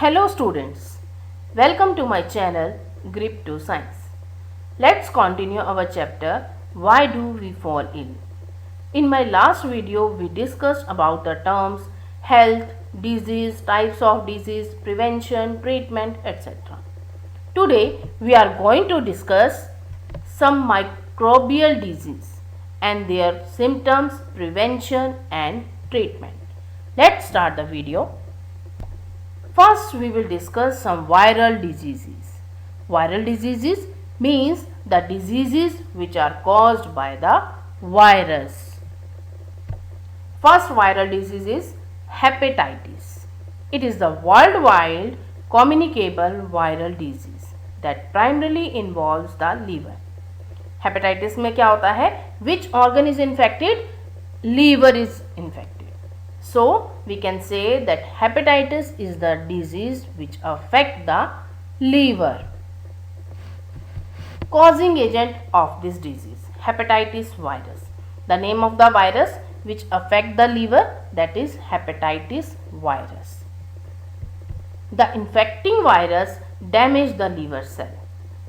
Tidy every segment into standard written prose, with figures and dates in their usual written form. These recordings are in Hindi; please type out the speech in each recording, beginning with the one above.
Hello students, welcome to my channel Grip to Science. Let's continue our chapter Why do we fall ill? In my last video we discussed about the terms health, disease, types of disease, prevention, treatment, etc. Today we are going to discuss some microbial disease and their symptoms, prevention and treatment. Let's start the video. First, we will discuss some viral diseases. Viral diseases means the diseases which are caused by the virus. First viral disease is hepatitis. It is the worldwide communicable viral disease that primarily involves the liver. Hepatitis में क्या होता है? Which organ is infected? Liver is infected. So, we can say that hepatitis is the disease which affect the liver. Causing agent of this disease, hepatitis virus. The name of the virus which affect the liver, that is hepatitis virus. The infecting virus damage the liver cell,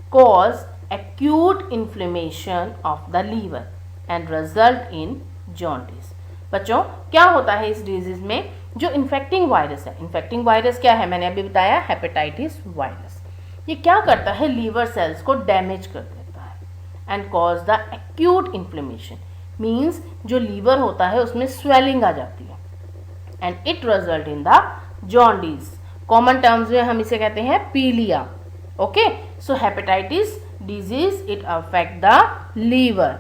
cause acute inflammation of the liver and result in jaundice. बच्चों क्या होता है इस डिजीज में? जो इन्फेक्टिंग वायरस है, इन्फेक्टिंग वायरस क्या है? मैंने अभी बताया हेपेटाइटिस वायरस. ये क्या करता है? लीवर सेल्स को डैमेज कर देता है and cause the acute inflammation. Means जो लीवर होता है उसमें स्वेलिंग आ जाती है and it result in the jaundice. Common terms में हम इसे कहते हैं पीलिया. Okay, so hepatitis disease it affect the liver.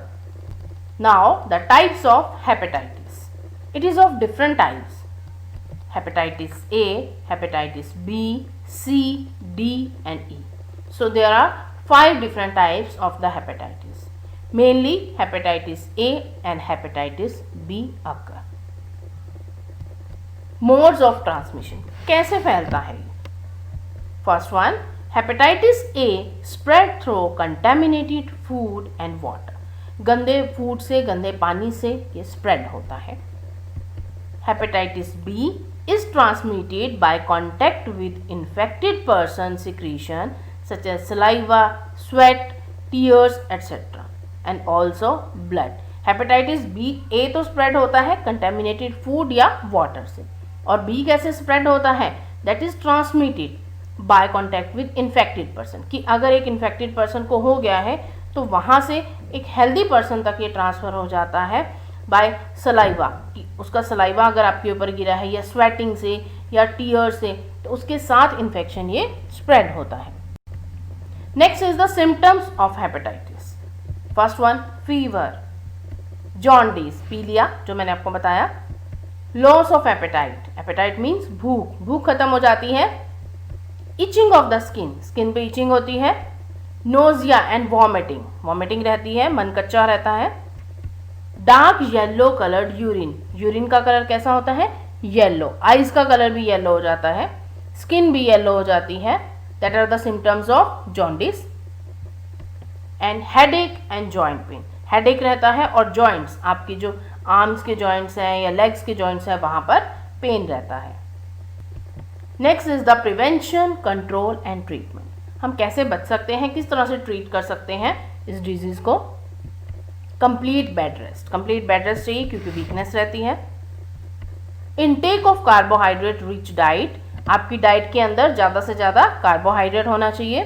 Now the types of hepatitis. It is of different types. Hepatitis A, hepatitis B, C, D and E. So there are 5 different types of the hepatitis. Mainly hepatitis A and hepatitis B occur. Modes of transmission. कैसे फैलता है? First one, hepatitis A spread through contaminated food and water. गंदे फूड से, गंदे पानी से ये स्प्रेड होता है. Hepatitis B is transmitted by contact with infected person secretion such as saliva, sweat, tears, etc. and also blood. Hepatitis B A तो spread होता है contaminated food या water से, और B कैसे spread होता है? That is transmitted by contact with infected person. कि अगर एक infected person को हो गया है तो वहाँ से एक healthy person तक ये transfer हो जाता है बाय सलाइवा. उसका सलाइवा अगर आपके ऊपर गिरा है या स्वेटिंग से या टीयर से तो उसके साथ इन्फेक्शन ये स्प्रेड होता है. Next is the symptoms of hepatitis. First one, fever, jaundice, पीलिया जो मैंने आपको बताया. Loss of appetite. Appetite means भूख, भूख खत्म हो जाती है. Itching of the skin, skin पे इचिंग होती है. नोजिया एंड वॉमिटिंग, वॉमिटिंग रहती है, मन कच्चा रहता है. Dark yellow coloured urine, urine का कलर कैसा होता है? येलो. आइज का कलर भी येलो हो जाता है, स्किन भी येलो हो जाती है. That are the symptoms of jaundice. And headache and joint pain. Headache रहता है और जॉइंट्स, आपकी जो आर्म्स के जॉइंट्स हैं या लेग्स के जॉइंट्स हैं वहाँ पर पेन रहता है. Next is the prevention, control and treatment. हम कैसे बच सकते हैं, किस तरह से ट्रीट कर सकते हैं इस डिजीज को? Complete bed rest. Complete bed rest चाहिए क्योंकि वीकनेस रहती है. Intake of carbohydrate rich diet, आपकी डाइट के अंदर ज़्यादा से ज़्यादा कार्बोहाइड्रेट होना चाहिए.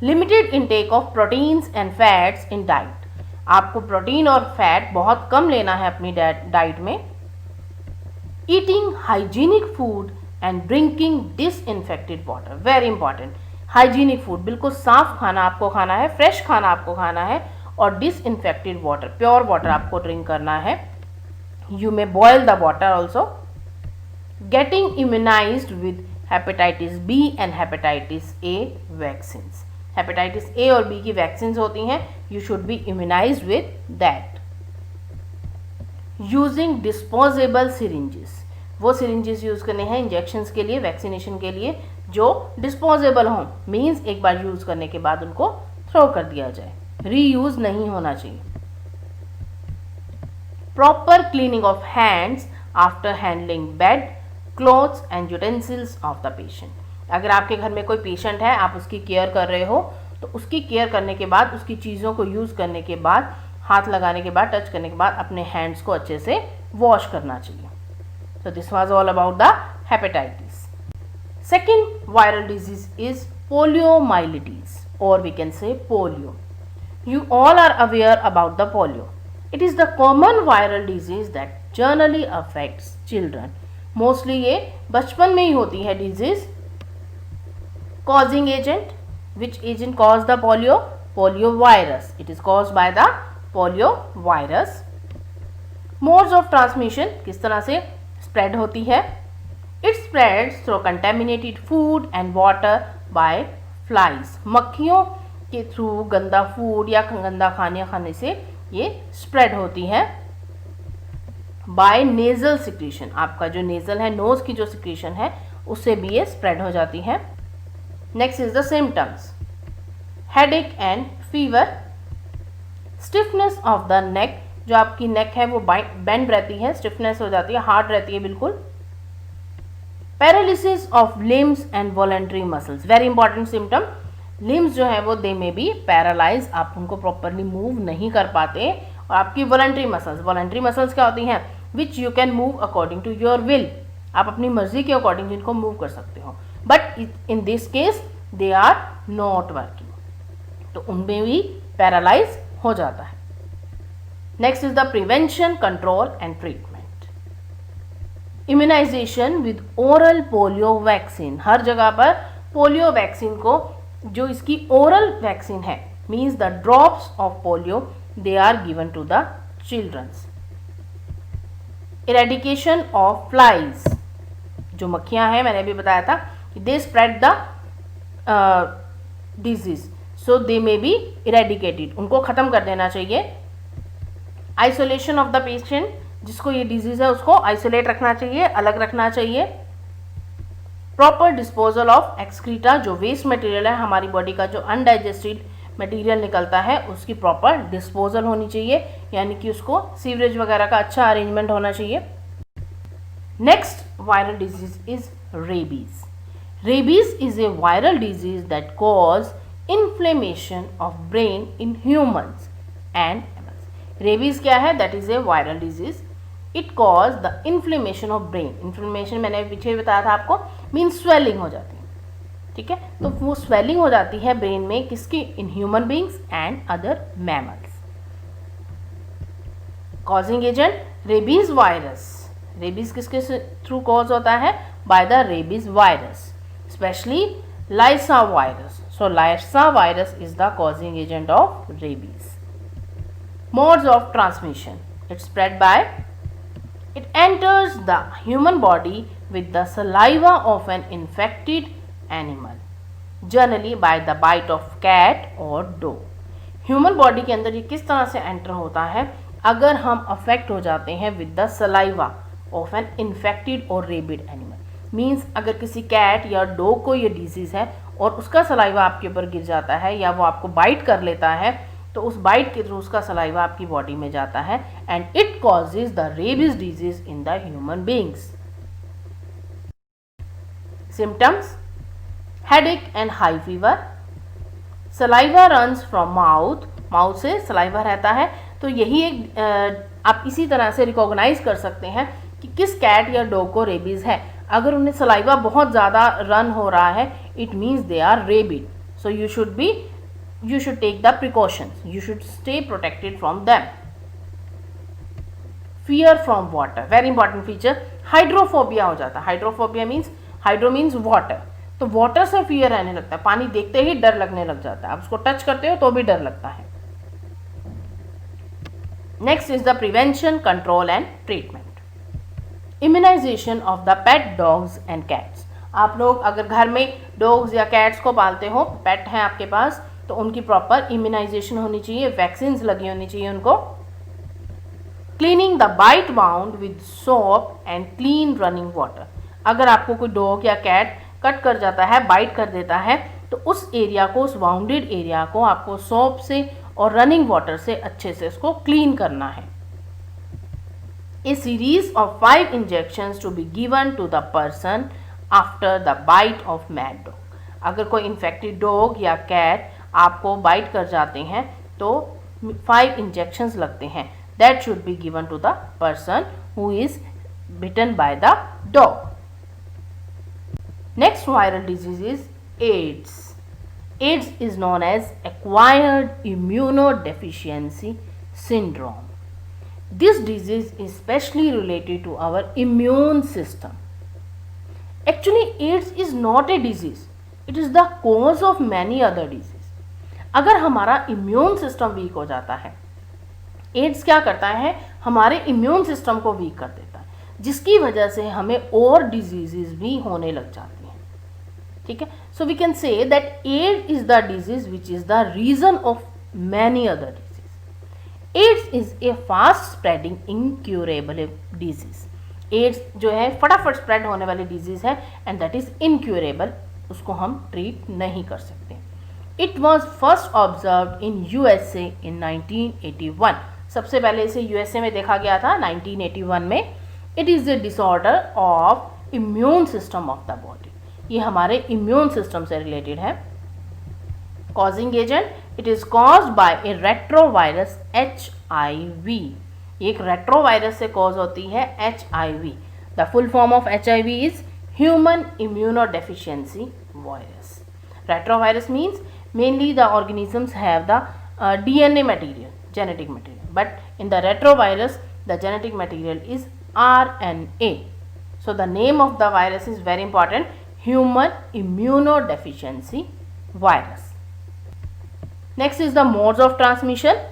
Limited intake of proteins and fats in diet, आपको प्रोटीन और फैट बहुत कम लेना है अपनी डाइट में. Eating hygienic food and drinking disinfected water, very important. Hygienic food, बिल्कुल साफ खाना आपको खाना है, फ्रेश खाना आपको खाना है, और डिसइंफेक्टेड वाटर, प्योर वाटर आपको ड्रिंक करना है. You may boil the water also. Getting immunised with hepatitis B and hepatitis A vaccines. Hepatitis A और बी की वैक्सीन्स होती हैं, you should be immunised with that. Using disposable syringes, वो सिरिंजेस यूज करने हैं इंजेक्शंस के लिए, वैक्सीनेशन के लिए, जो डिस्पोजेबल हों. मीन्स एक बार यूज करने के बाद उनको थ्रो कर दिया जाए, रीयूज नहीं होना चाहिए. Proper cleaning of hands after handling bed, clothes and utensils of the patient. अगर आपके घर में कोई पेशेंट है, आप उसकी केयर कर रहे हो, तो उसकी केयर करने के बाद, उसकी चीज़ों को यूज़ करने के बाद, हाथ लगाने के बाद, टच करने के बाद अपने हैंड्स को अच्छे से वॉश करना चाहिए। So this was all about the hepatitis. Second viral disease is poliomyelitis, or we can say polio. You all are aware about the polio. It is the common viral disease that generally affects children. Mostly ये बचपन में ही होती है disease. Causing agent, which agent caused the polio? Poliovirus. It is caused by the poliovirus. Modes of transmission, किस तरह से spread होती है? It spreads through contaminated food and water by flies. मक्खियों के थ्रू गंदा फूड या गंदा खाने से ये स्प्रेड होती है. बाय नेजल सिक्रीशन, आपका जो नेजल है, नोज की जो सिक्रीशन है, उससे भी ये स्प्रेड हो जाती है. Next is the symptoms. Headache and fever, stiffness of the neck, जो आपकी नेक है वो बेंड रहती है, स्टिफनेस हो जाती है, हार्ड रहती है बिल्कुल. Paralysis of limbs and voluntary muscles, very important symptom. Limbs जो है वो दे में बी पैरालाइज, आप उनको प्रॉपरली मूव नहीं कर पाते. और आपकी वॉलंटरी मसल्स क्या होती हैं? Which you can move according to your will, आप अपनी मर्जी के अकॉर्डिंग इनको मूव कर सकते हो. But in this case they are not working, तो उनमें भी पैरालाइज हो जाता है. Next is the prevention, control and treatment. Immunisation with oral polio vaccine, हर जगह पर पोलियो वैक्सीन को, जो इसकी ओरल वैक्सीन है, means the drops of polio they are given to the childrens. Eradication of flies, जो मक्खियां हैं, मैंने अभी बताया था कि they spread the disease, so they may be eradicated, उनको खत्म कर देना चाहिए. आइसोलेशन ऑफ द पेशेंट, जिसको ये डिजीज है उसको आइसोलेट रखना चाहिए, अलग रखना चाहिए. प्रॉपर डिस्पोजल ऑफ एक्सक्रीटा, जो वेस्ट मटेरियल है हमारी बॉडी का, जो अनडाइजेस्टेड मटेरियल निकलता है, उसकी प्रॉपर डिस्पोजल होनी चाहिए, यानी कि उसको सीवरेज वगैरह का अच्छा अरेंजमेंट होना चाहिए. Next viral disease is rabies. Rabies is a viral disease that cause inflammation of brain in humans and animals. Rabies क्या है? That is a viral disease. It cause the inflammation of brain. Inflammation मैंने पीछे बताया था आपको, मीन्स स्वेलिंग हो जाती है. ठीक है, तो वो स्वेलिंग हो जाती है ब्रेन में, किसकी? In human beings and other mammals. Causing agent rabies virus. Rabies किसके थ्रू कॉज होता है? By the rabies virus, specially lyssa virus. So lyssa virus is the causing agent of rabies. Modes of transmission. It spread by, it enters the human body with the saliva of an infected animal, generally by the bite of cat or dog. Human body के अंदर ये किस तरह से एंटर होता है? अगर हम अफेक्ट हो जाते हैं with the saliva of an infected और रेबिड एनिमल, मीन्स अगर किसी कैट या डॉग को ये डिजीज़ है और उसका सलाइवा आपके ऊपर गिर जाता है या वो आपको बाइट कर लेता है, तो उस बाइट के थ्रू उसका सलाइवा आपकी बॉडी में जाता है and it causes the rabies disease in the human beings. Symptoms: headache and high fever. Saliva runs from mouth, mouth से सलाइवा रहता है. तो यही एक आप इसी तरह से रिकॉग्नाइज कर सकते हैं कि किस कैट या डॉग को रेबीज है. अगर उन्हें सलाइवा बहुत ज़्यादा रन हो रहा है, it means they are rabid. So you should take the precautions, you should stay protected from them. Fear from water, very important feature. Hydrophobia हो जाता है. Hydrophobia means, hydro means water, तो वाटर से फियर रहने लगता है, पानी देखते ही डर लगने लग जाता है, आप उसको टच करते हो तो भी डर लगता है. Next is the prevention, control and treatment. Immunisation of the pet dogs and cats. आप लोग अगर घर में डॉग्स या कैट्स को पालते हो, पेट हैं आपके पास, तो उनकी प्रॉपर इम्यूनाइजेशन होनी चाहिए, वैक्सीन्स लगी होनी चाहिए उनको. Cleaning the bite wound with soap and clean running water. अगर आपको कोई डॉग या कैट कट कर जाता है, बाइट कर देता है, तो उस एरिया को, उस बाउंडेड एरिया को आपको सोप से और रनिंग वाटर से अच्छे से उसको क्लीन करना है. A series of 5 injections to be given to the person after the bite of mad dog. अगर कोई इन्फेक्टेड डॉग या कैट आपको बाइट कर जाते हैं तो 5 इंजेक्शंस लगते हैं. That should be given to the person who is bitten by the dog. Next viral disease is AIDS. AIDS is known as acquired immunodeficiency syndrome. This disease is specially related to our immune system. Actually, AIDS is not a disease. It is the cause of many other diseases. अगर हमारा इम्यून सिस्टम वीक हो जाता है, एड्स क्या करता है, हमारे इम्यून सिस्टम को वीक कर देता है, जिसकी वजह से हमें और डिजीजेस भी होने लग जाती हैं. ठीक है, so we can say that AIDS is the disease which is the reason of many other disease. AIDS is a fast spreading incurable disease. AIDS जो है फटाफट स्प्रेड होने वाली डिजीज है एंड दैट इज इनक्यूरेबल. उसको हम ट्रीट नहीं कर सकते. It was first observe in USA in 1981. सबसे पहले इसे यूएसए में देखा गया था 1981 में. It is a disorder of immune system of the body. ये हमारे इम्यून सिस्टम से रिलेटेड है. Causing agent, it is caused bye A retrovirus HIV. एक रेट्रोवायरस से कॉज होती है HIV. The full form of HIV is human immunodeficiency virus. Retrovirus means mainly the organisms have the DNA material, genetic material, but in the retrovirus the genetic material is RNA. So the name of the virus is very important, human immunodeficiency virus. Next is the modes of transmission.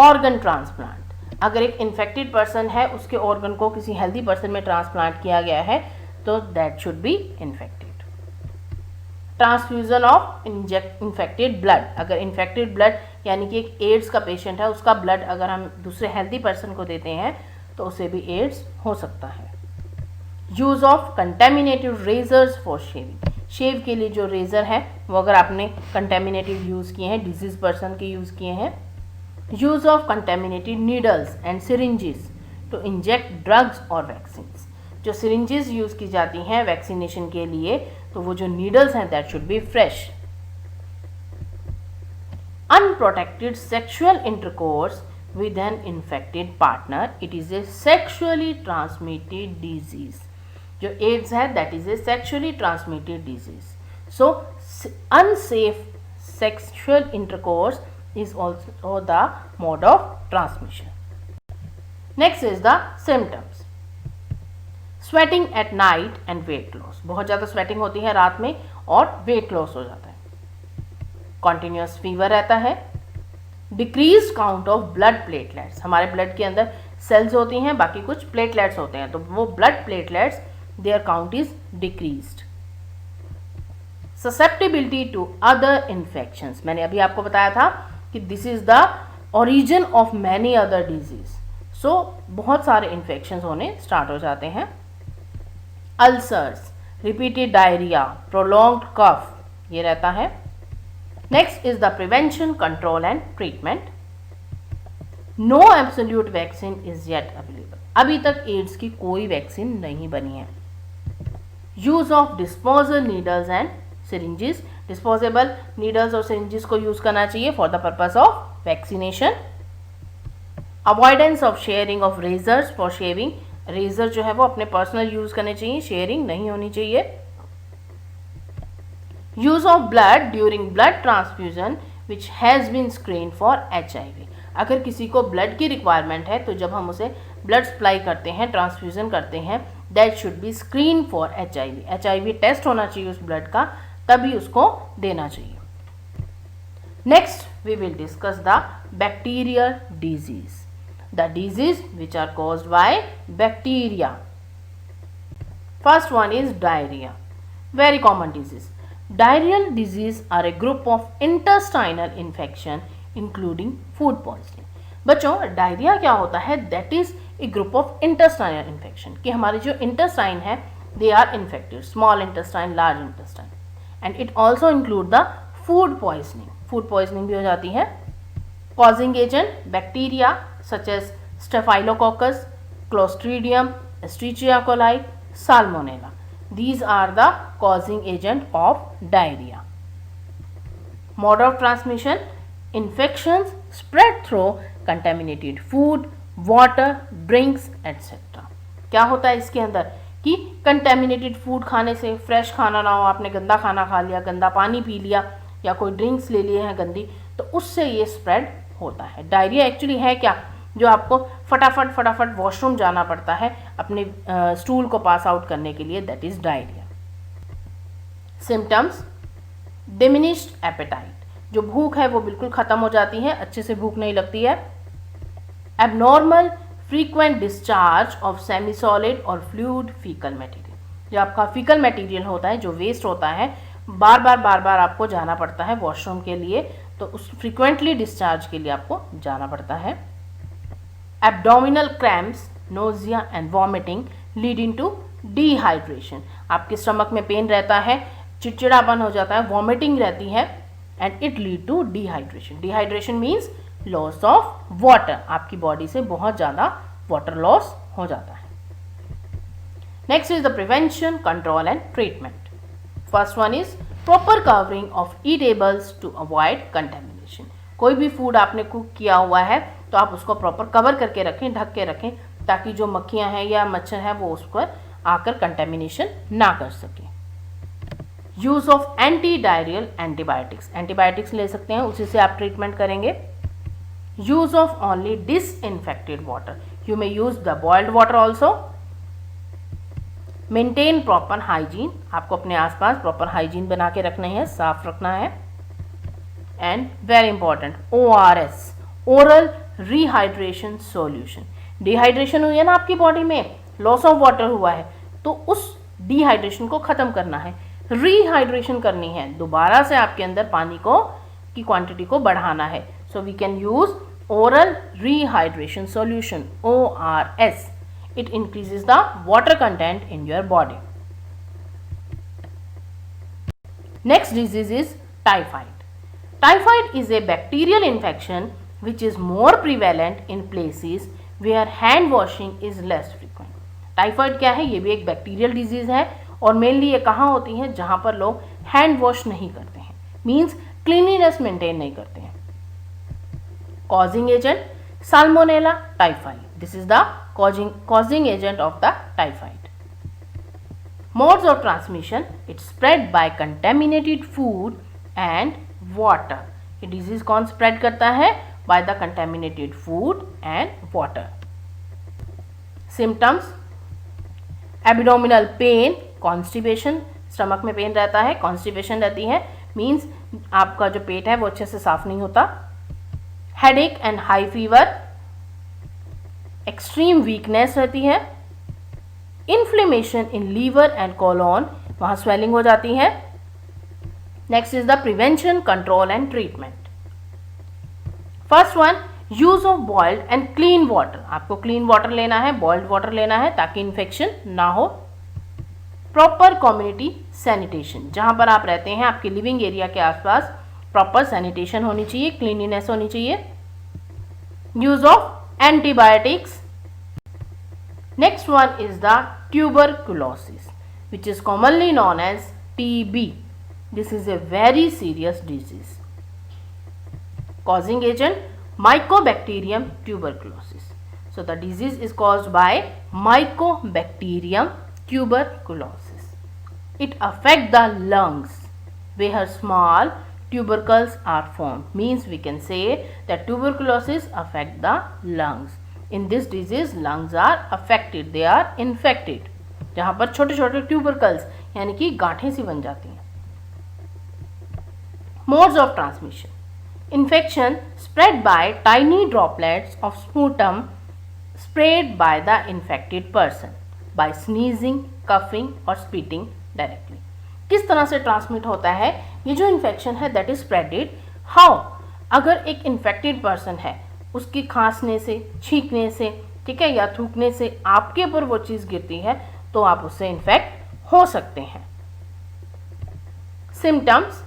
Organ transplant. अगर एक infected person है, उसके organ को किसी healthy person में transplant किया गया है तो that should be infected. Transfusion of infected blood. अगर इन्फेक्टेड ब्लड यानी कि एक एड्स का पेशेंट है, उसका ब्लड अगर हम दूसरे हेल्दी पर्सन को देते हैं तो उसे भी एड्स हो सकता है. Use of contaminated razors for shaving. Shave के लिए जो रेज़र है वो अगर आपने कंटेमिनेटेड यूज़ किए हैं, डिजीज पर्सन के यूज़ किए हैं. Use of contaminated needles and syringes to inject drugs और वैक्सीन्स. जो सिरिंजेस यूज़ की जाती हैं वैक्सीनेशन के लिए, तो वो जो नीडल्स हैं that should B fresh. Unprotected sexual intercourse with an infected partner, it is a sexually transmitted disease. जो एड्स है that is a sexually transmitted disease. So unsafe sexual intercourse is also the mode of transmission. Next is the symptoms. Sweating at night and weight loss. बहुत ज़्यादा स्वेटिंग होती है रात में और वेट लॉस हो जाता है. कॉन्टिन्यूस फीवर रहता है. Decrease count of blood platelets. हमारे ब्लड के अंदर सेल्स होती हैं, बाकी कुछ प्लेटलेट्स होते हैं, तो वो blood platelets their count is decreased. Susceptibility to other infections. मैंने अभी आपको बताया था कि this is the origin of many other disease. So बहुत सारे इन्फेक्शंस होने स्टार्ट हो जाते हैं. Ulcers, repeated diarrhoea, prolonged cough, ये रहता है. Next is the prevention, control and treatment. No absolute vaccine is yet available. अभी तक एड्स की कोई वैक्सीन नहीं बनी है. Use of disposal needles and syringes. Disposable needles और सिरिंजेस को यूज करना चाहिए for the purpose of vaccination. Avoidance of sharing of razors for shaving. Razor जो है वो अपने पर्सनल यूज करने चाहिए, शेयरिंग नहीं होनी चाहिए. Use of blood during blood transfusion which has been screen for HIV. अगर किसी को ब्लड की रिक्वायरमेंट है तो जब हम उसे ब्लड सप्लाई करते हैं, ट्रांसफ्यूजन करते हैं, that should be screen for HIV. HIV test होना चाहिए उस ब्लड का, तभी उसको देना चाहिए. Next we will discuss the bacterial disease. The disease which are caused by bacteria. First one is diarrhea. Very common disease. Diarrheal disease are a group of intestinal infection including food poisoning. बच्चों डायरिया क्या होता है? That is a group of intestinal infection. कि हमारे जो intestine है they are infected. Small intestine, large intestine. And it also include the food poisoning. Food poisoning भी हो जाती है. Causing agent bacteria such as Staphylococcus, Clostridium, Escherichia coli, Salmonella. These are the causing agent of diarrhea. Mode of transmission: infections spread through contaminated food, water, drinks, etc. क्या होता है इसके अंदर कि कंटेमिनेटेड फूड खाने से, फ्रेश खाना ना हो, आपने गंदा खाना खा लिया, गंदा पानी पी लिया या कोई ड्रिंक्स ले लिए हैं गंदी, तो उससे ये स्प्रेड होता है. डायरिया एक्चुअली है क्या? जो आपको फटाफट वॉशरूम जाना पड़ता है अपने स्टूल को पास आउट करने के लिए, that is diarrhoea. Symptoms: diminished appetite, जो भूख है वो बिल्कुल ख़त्म हो जाती है, अच्छे से भूख नहीं लगती है. Abnormal frequent discharge of semi solid और फ्लूइड फीकल मटेरियल, जो आपका फीकल मटेरियल होता है, जो वेस्ट होता है, बार बार आपको जाना पड़ता है वॉशरूम के लिए, तो उस फ्रीक्वेंटली डिस्चार्ज के लिए आपको जाना पड़ता है. Abdominal cramps, nausea and vomiting leading to dehydration, आपके स्टमक में पेन रहता है, चिड़चिड़ापन हो जाता है, वॉमिटिंग रहती है, and it lead to dehydration. Dehydration means loss of water, आपकी बॉडी से बहुत ज़्यादा वाटर लॉस हो जाता है. Next is the prevention, control and treatment. First one is proper covering of eatables to avoid contamination. कोई भी फूड आपने कुक किया हुआ है तो आप उसको प्रॉपर कवर करके रखें, ढक के रखें, ताकि जो मक्खियाँ हैं या मच्छर हैं वो उस पर आकर कंटेमिनेशन ना कर सके. Use of anti diarrhoeal antibiotics, antibiotics ले सकते हैं, उसी से आप ट्रीटमेंट करेंगे. Use of only disinfected water, you may use the boiled water also. Maintain proper hygiene, आपको अपने आसपास प्रॉपर हाइजीन बना के रखना है, साफ रखना है. And very important, ORS, oral rehydration solution. Dehydration हुई है ना आपकी बॉडी में, लॉस ऑफ वाटर हुआ है, तो उस डिहाइड्रेशन को ख़त्म करना है, रिहाइड्रेशन करनी है, दोबारा से आपके अंदर पानी को की क्वांटिटी को बढ़ाना है. So we can use oral rehydration solution, ORS. It increases the water content in your body. Next disease is typhoid. Typhoid is a bacterial infection which is more prevalent in places where hand washing is less frequent. Typhoid क्या है? ये भी एक बैक्टीरियल डिजीज है और मेनली ये कहाँ होती है? जहाँ पर लोग हैंड वॉश नहीं करते हैं, मीन्स क्लीनलीनेस मेंटेन नहीं करते हैं. Causing agent Salmonella typhi. This is the causing agent of the typhoid. Modes of transmission: it spread by contaminated food and water. ये disease कौन spread करता है? By the contaminated food and water. Symptoms: abdominal pain, constipation, stomach में पेन रहता है, constipation रहती है, मीन्स आपका जो पेट है वो अच्छे से साफ नहीं होता. Headache and high fever, extreme weakness रहती है. Inflammation in liver and colon, वहाँ स्वेलिंग हो जाती है. Next is the prevention, control and treatment. First one, use of boiled and clean water. आपको क्लीन वाटर लेना है, बॉइल्ड वाटर लेना है ताकि इन्फेक्शन ना हो. प्रॉपर कम्युनिटी सैनिटेशन, जहाँ पर आप रहते हैं आपके लिविंग एरिया के आसपास प्रॉपर सैनिटेशन होनी चाहिए, क्लीनिनेस होनी चाहिए. Use of antibiotics. Next one is the tuberculosis which is commonly known as TB. This is a very serious disease. Causing agent Mycobacterium tuberculosis. So the disease is caused by Mycobacterium tuberculosis. It affects the lungs where small tubercles are formed. Means we can say that tuberculosis affect the lungs. In this disease lungs are affected, they are infected. जहाँ पर छोटे छोटे tubercles यानी कि गांठें सी बन जाती हैं. Modes of transmission: infection spread by tiny droplets of sputum sprayed by the infected person by sneezing, coughing or spitting directly. किस तरह से ट्रांसमिट होता है ये जो इन्फेक्शन है? That is spreaded how? अगर एक इन्फेक्टेड पर्सन है, उसकी खांसने से, छींकने से, ठीक है, या थूकने से आपके ऊपर वो चीज़ गिरती है तो आप उससे इन्फेक्ट हो सकते हैं. Symptoms: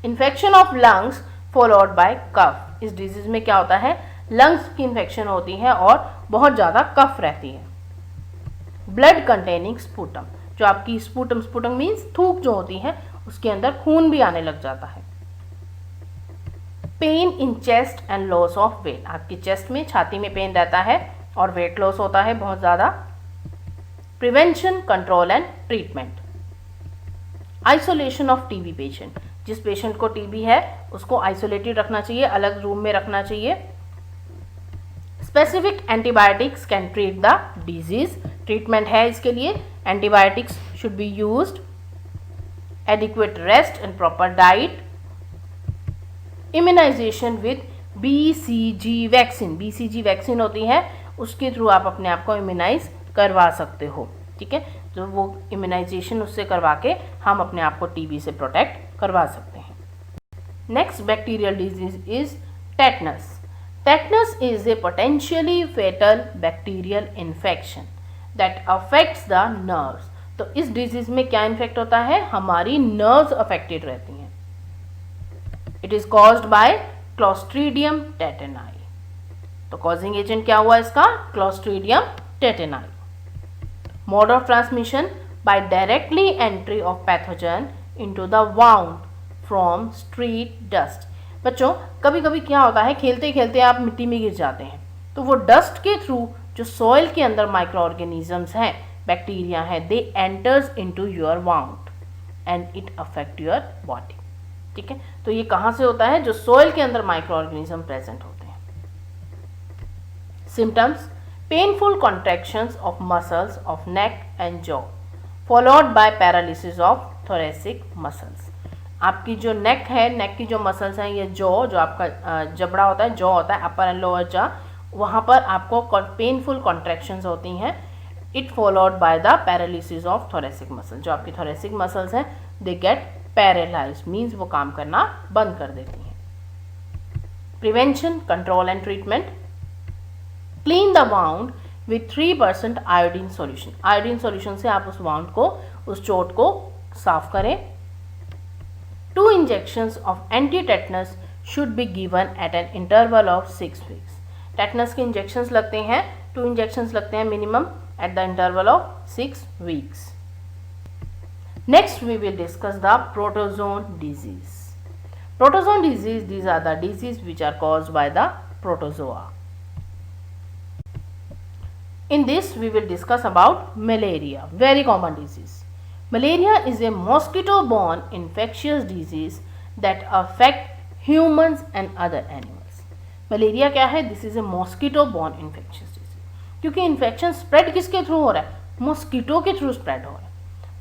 infection of lungs followed by cough. इस डिजीज में क्या होता है? लंग्स की इन्फेक्शन होती है और बहुत ज़्यादा कफ रहती है। ब्लड कंटेनिंग स्पूटम, जो आपकी स्पूटम मीन्स थूक जो होती है उसके अंदर खून भी आने लग जाता है। Pain in chest and loss of weight, आपकी चेस्ट में छाती में पेन रहता है और वेट लॉस होता है बहुत ज़्यादा। Prevention, control and treatment. Isolation of TB patient, जिस पेशेंट को टीबी है उसको आइसोलेटेड रखना चाहिए, अलग रूम में रखना चाहिए। Specific antibiotics can treat the disease, treatment है इसके लिए, antibiotics should be used. Adequate rest and proper diet. Immunisation with BCG vaccine, BCG vaccine होती है उसके थ्रू आप अपने आप को इम्यूनाइज करवा सकते हो, ठीक है। तो वो इम्यूनाइजेशन उससे करवा के हम अपने आप को टीबी से प्रोटेक्ट करवा सकते हैं। Next bacterial disease is tetanus. Tetanus is a potentially fatal bacterial infection that affects the nerves. तो इस डिजीज में क्या इन्फेक्ट होता है, हमारी नर्व्स अफेक्टेड रहती हैं। It is caused by clostridium tetani. तो कॉजिंग एजेंट क्या हुआ इसका, clostridium tetani. Mode of transmission by directly entry of pathogen into the wound from street dust. बच्चों कभी कभी क्या होता है, खेलते खेलते आप मिट्टी में गिर जाते हैं, तो वो डस्ट के थ्रू जो सॉइल के अंदर माइक्रो ऑर्गेनिजम्स हैं, बैक्टीरिया हैं, they enters into your wound and it affect your body, ठीक है। तो ये कहाँ से होता है, जो सॉइल के अंदर माइक्रो ऑर्गेनिज्म प्रेजेंट होते हैं। Symptoms, painful contractions of muscles of neck and jaw followed by paralysis of thoracic muscles. आपकी जो नेक है, नेक की जो मसल्स हैं, ये जॉ, जो आपका जबड़ा होता है, जॉ होता है, अपर एंड लोअर जॉ, वहाँ पर आपको पेनफुल कॉन्ट्रैक्शंस होती हैं। It followed by the paralysis of thoracic muscle, जो आपकी थोरेसिक मसल्स हैं दे गेट पैरालाइज, मीन्स वो काम करना बंद कर देती हैं। Prevention, control and treatment. Clean the wound with 3% iodine solution. Iodine solution से आप उस वाउंड को, उस चोट को साफ करें। 2 injections of anti tetanus should be given at an interval of 6 weeks. Tetanus के इंजेक्शंस लगते हैं, 2 इंजेक्शंस लगते हैं minimum at the interval of 6 weeks. Next we will discuss the protozoan disease. Protozoan disease, these are the diseases which are caused by the protozoa. In this we will discuss about malaria, very common disease. Malaria is a mosquito-borne infectious disease that affect humans and other animals. Malaria क्या है? This is a mosquito-borne infectious disease. क्योंकि infection spread किसके थ्रू हो रहा है? मॉस्किटो के थ्रू स्प्रेड हो रहा है।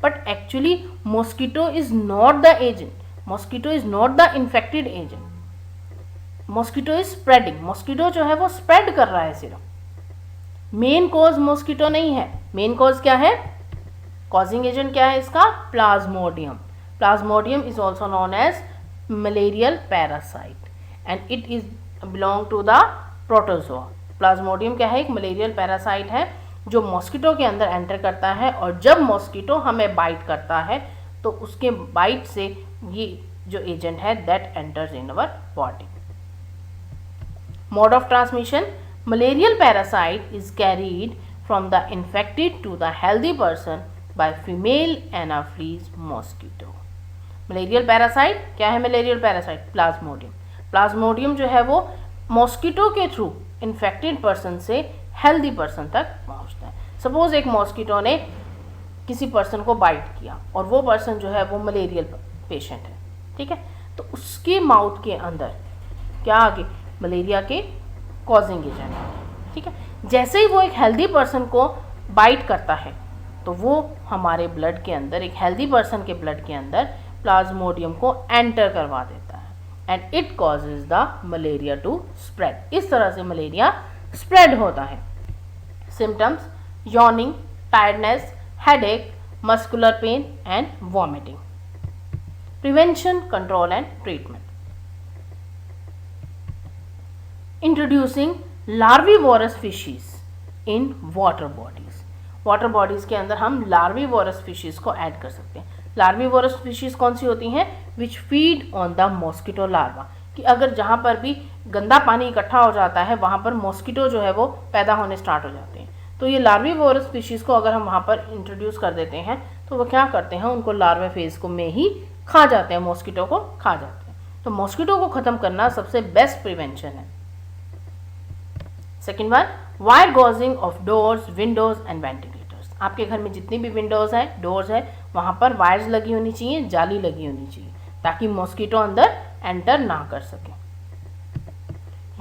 But actually mosquito is not the agent, mosquito is not the infected agent, mosquito is spreading, mosquito जो है वो spread कर रहा है सिर्फ, मेन कॉज मॉस्किटो नहीं है। मेन कॉज क्या है, कॉजिंग एजेंट क्या है इसका, Plasmodium. Plasmodium is also known as malarial parasite and it is belong to the protozoa. Plasmodium क्या है, एक मलेरियल पैरासाइट है जो मॉस्किटो के अंदर एंटर करता है, और जब मॉस्किटो हमें बाइट करता है तो उसके बाइट से ये जो एजेंट है that enters in our body. Mode of transmission, malarial parasite is carried from the infected to the healthy person by female Anopheles mosquito. Malarial parasite क्या है, मलेरियल पैरासाइट प्लाज्मोडियम। प्लाज्मोडियम जो है वो मॉस्किटो के थ्रू इन्फेक्टेड पर्सन से हेल्दी पर्सन तक पहुंचता है। सपोज एक मॉस्किटो ने किसी पर्सन को बाइट किया और वो पर्सन जो है वो मलेरियल पेशेंट है, ठीक है, तो उसके माउथ के अंदर क्या आ गए, मलेरिया के कॉजिंग एजेंट है, ठीक है। जैसे ही वो एक हेल्दी पर्सन को बाइट करता है तो वो हमारे ब्लड के अंदर, एक हेल्दी पर्सन के ब्लड के अंदर प्लाज्मोडियम को एंटर करवा देता है and it causes the malaria to spread. इस तरह से मलेरिया स्प्रेड होता है। Symptoms, yawning, tiredness, headache, muscular pain and vomiting. Prevention, control and treatment. Introducing larvivorous fishes in water bodies. Water bodies के अंदर हम लार्विवोरस फिशेस को ऐड कर सकते हैं। लार्विवोरस फिशेस कौन सी होती हैं, which feed on the mosquito larva. कि अगर जहाँ पर भी गंदा पानी इकट्ठा हो जाता है वहाँ पर मॉस्किटो जो है वो पैदा होने स्टार्ट हो जाते हैं। तो ये लार्वीवोरस स्पीशीज़ को अगर हम वहाँ पर इंट्रोड्यूस कर देते हैं तो वो क्या करते हैं, उनको लार्वे फेज को में ही खा जाते हैं, मॉस्किटो को खा जाते हैं। तो मॉस्किटो को ख़त्म करना सबसे बेस्ट प्रिवेंशन है। Second one, wire gauging of doors, Windows and ventilators. आपके घर में जितनी भी विंडोज़ है, डोर्स है, वहाँ पर वायर्स लगी होनी चाहिए, जाली लगी होनी चाहिए, ताकि मॉस्किटो अंदर एंटर ना कर सके।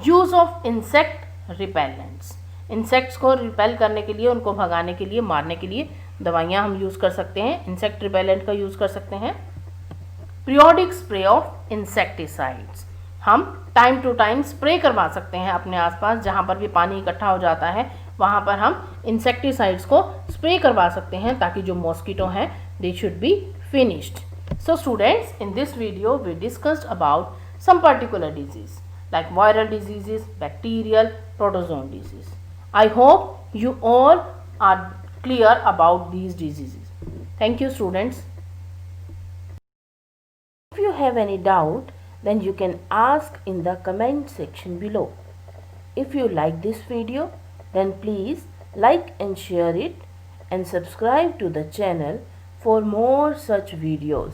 Use of insect repellents. Insects को रिपेल करने के लिए, उनको भगाने के लिए, मारने के लिए दवाइयाँ हम यूज़ कर सकते हैं, इंसेक्ट रिपेलेंट का यूज़ कर सकते हैं। Periodic spray of insecticides. हम टाइम टू टाइम स्प्रे करवा सकते हैं अपने आसपास, जहाँ पर भी पानी इकट्ठा हो जाता है वहाँ पर हम इंसेक्टिसाइड्स को स्प्रे करवा सकते हैं, ताकि जो मॉस्किटो हैं they should be finished. So students, in this video we discussed about some particular disease like viral diseases, bacterial, protozoan disease. I hope you all are clear about these diseases. Thank you students. If you have any doubt, then you can ask in the comment section below. If you like this video, then please like and share it and subscribe to the channel for more such videos.